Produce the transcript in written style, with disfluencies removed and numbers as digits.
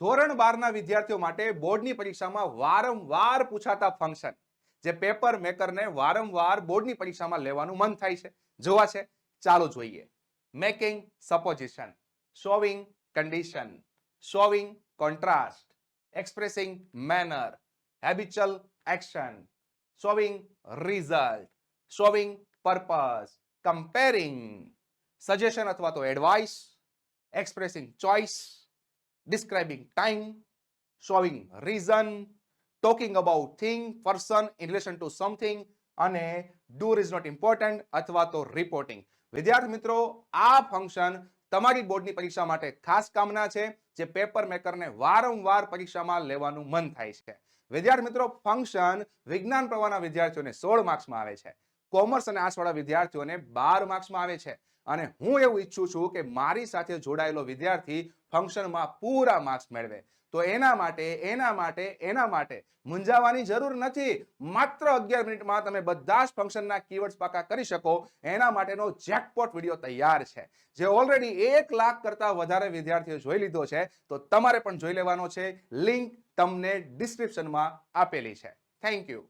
ધોરણ 12ના વિદ્યાર્થીઓ માટે બોર્ડની પરીક્ષામાં વારંવાર પૂછાતા ફંક્શન જે પેપર મેકરને વારંવાર બોર્ડની પરીક્ષામાં લેવાનું મન થાય છે, જોવા છે. ચાલો જોઈએ. Making supposition, showing condition, showing contrast, expressing manner, habitual action, showing result, showing purpose, comparing, suggestion અથવા તો advice, expressing choice, describing time, showing reason, talking about thing, person in relation to something અને do is not important અથવા તો reporting. વિદ્યાર્થી મિત્રો, આ function તમારી બોર્ડની પરીક્ષા માટે ખાસ કામના છે, જે પેપર મેકરને વારંવાર પરીક્ષામાં લેવાનું મન થાય છે. વિદ્યાર્થી મિત્રો, ફંક્શન વિજ્ઞાન પ્રવાહના વિદ્યાર્થીઓને 16 માર્ક્સમાં આવે છે, કોમર્સ અને આર્ટ્સવાળા વિદ્યાર્થીઓને 12 માર્ક્સમાં આવે છે. અને હું એવું ઈચ્છું છું કે મારી સાથે જોડાયેલો વિદ્યાર્થી ફંક્શનમાં પૂરા માર્ક્સ મેળવે. તો એના માટે મૂંઝાવાની જરૂર નથી. માત્ર 11 મિનિટમાં તમે બધા જ ફંક્શનના કીવર્ડ્સ પાકા કરી શકો. એના માટેનો જેકપોટ વિડીયો તૈયાર છે, જે ઓલરેડી 1 લાખ કરતા વધારે વિદ્યાર્થીઓ જોઈ લીધો છે. તો તમારે પણ જોઈ લેવાનો છે. લિંક તમને ડિસ્ક્રિપ્શનમાં આપેલી છે. Thank you.